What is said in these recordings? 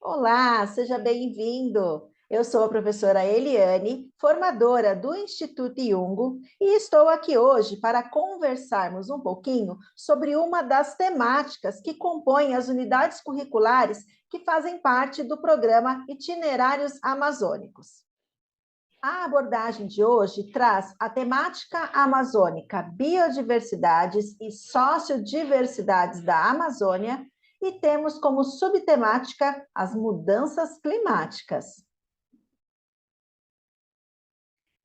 Olá, seja bem-vindo. Eu sou a professora Eliane, formadora do Instituto Iungo, e estou aqui hoje para conversarmos um pouquinho sobre uma das temáticas que compõem as unidades curriculares que fazem parte do programa Itinerários Amazônicos. A abordagem de hoje traz a temática amazônica, biodiversidades e sociodiversidades da Amazônia, e temos como subtemática as mudanças climáticas.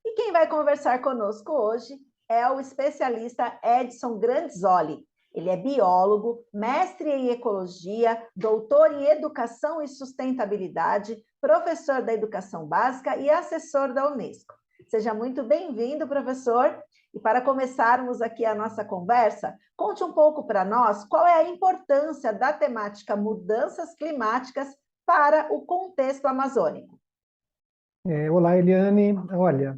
E quem vai conversar conosco hoje é o especialista Edson Grandzoli. Ele é biólogo, mestre em ecologia, doutor em educação e sustentabilidade, professor da educação básica e assessor da Unesco. Seja muito bem-vindo, professor. E para começarmos aqui a nossa conversa, conte um pouco para nós qual é a importância da temática mudanças climáticas para o contexto amazônico. Olá, Eliane. Olha,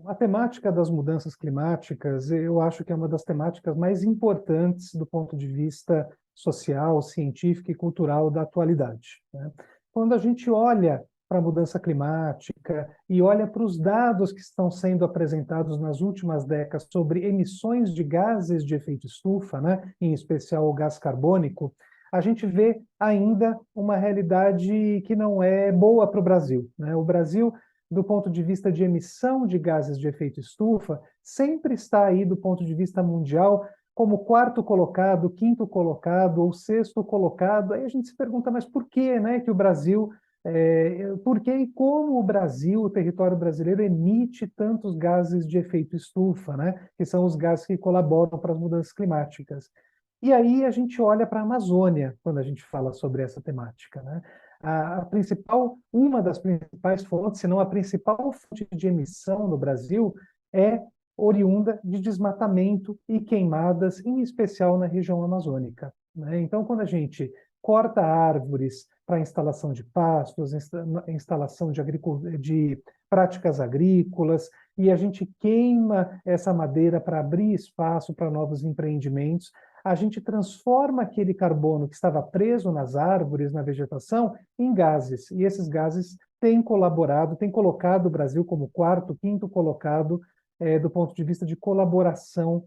a temática das mudanças climáticas, eu acho que é uma das temáticas mais importantes do ponto de vista social, científico e cultural da atualidade, né? Quando a gente olha para a mudança climática e olha para os dados que estão sendo apresentados nas últimas décadas sobre emissões de gases de efeito estufa, né, em especial o gás carbônico, a gente vê ainda uma realidade que não é boa para o Brasil, né? O Brasil, do ponto de vista de emissão de gases de efeito estufa, sempre está aí, do ponto de vista mundial, como quarto colocado, quinto colocado ou sexto colocado. Aí a gente se pergunta, mas por que, né, que o Brasil, por que e como o Brasil, o território brasileiro, emite tantos gases de efeito estufa, né, que são os gases que colaboram para as mudanças climáticas? E aí a gente olha para a Amazônia quando a gente fala sobre essa temática, né? Uma das principais fontes, se não a principal fonte de emissão no Brasil, é oriunda de desmatamento e queimadas, em especial na região amazônica, né? Então, quando a gente corta árvores para instalação de pastos, instalação de práticas agrícolas, e a gente queima essa madeira para abrir espaço para novos empreendimentos, a gente transforma aquele carbono que estava preso nas árvores, na vegetação, em gases. E esses gases têm colaborado, têm colocado o Brasil como quarto, quinto colocado do ponto de vista de colaboração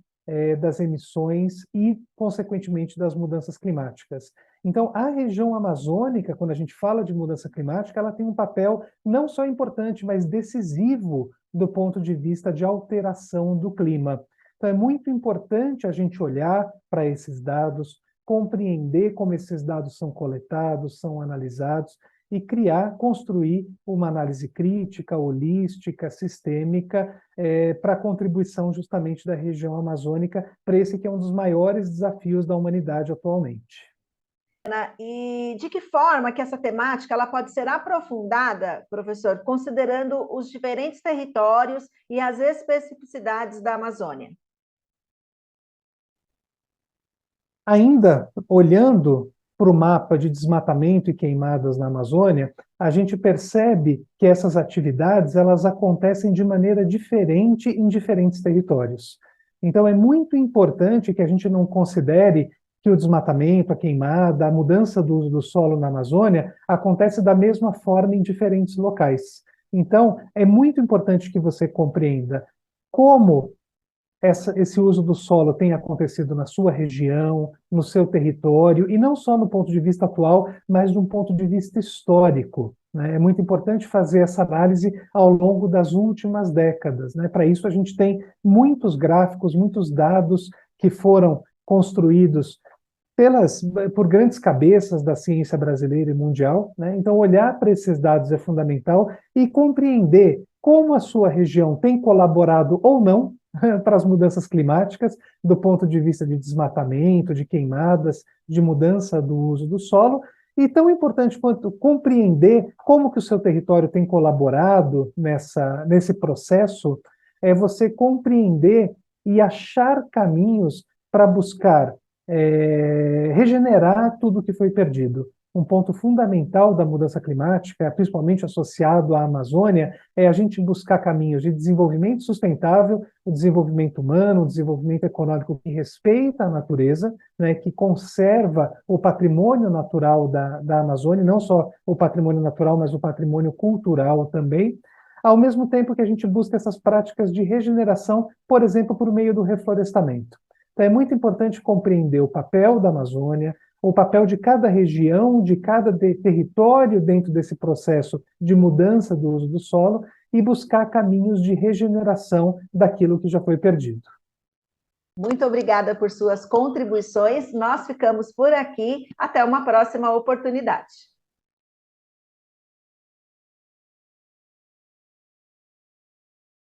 das emissões e, consequentemente, das mudanças climáticas. Então, a região amazônica, quando a gente fala de mudança climática, ela tem um papel não só importante, mas decisivo do ponto de vista de alteração do clima. Então, é muito importante a gente olhar para esses dados, compreender como esses dados são coletados, são analisados e construir uma análise crítica, holística, sistêmica, para a contribuição justamente da região amazônica para esse que é um dos maiores desafios da humanidade atualmente. E de que forma que essa temática ela pode ser aprofundada, professor, considerando os diferentes territórios e as especificidades da Amazônia? Ainda olhando para o mapa de desmatamento e queimadas na Amazônia, a gente percebe que essas atividades elas acontecem de maneira diferente em diferentes territórios. Então, é muito importante que a gente não considere que o desmatamento, a queimada, a mudança do uso do solo na Amazônia acontece da mesma forma em diferentes locais. Então, é muito importante que você compreenda como esse uso do solo tem acontecido na sua região, no seu território, e não só no ponto de vista atual, mas de um ponto de vista histórico, né? É muito importante fazer essa análise ao longo das últimas décadas, né? Para isso, a gente tem muitos gráficos, muitos dados que foram construídos por grandes cabeças da ciência brasileira e mundial, né? Então, olhar para esses dados é fundamental e compreender como a sua região tem colaborado ou não para as mudanças climáticas, do ponto de vista de desmatamento, de queimadas, de mudança do uso do solo, e tão importante quanto compreender como que o seu território tem colaborado nesse processo, é você compreender e achar caminhos para buscar regenerar tudo que foi perdido. um ponto fundamental da mudança climática, principalmente associado à Amazônia, é a gente buscar caminhos de desenvolvimento sustentável, o desenvolvimento humano, o desenvolvimento econômico que respeita a natureza, né, que conserva o patrimônio natural da Amazônia, não só o patrimônio natural, mas o patrimônio cultural também, ao mesmo tempo que a gente busca essas práticas de regeneração, por exemplo, por meio do reflorestamento. Então, é muito importante compreender o papel da Amazônia, o papel de cada região, de cada território dentro desse processo de mudança do uso do solo e buscar caminhos de regeneração daquilo que já foi perdido. Muito obrigada por suas contribuições. Nós ficamos por aqui. Até uma próxima oportunidade.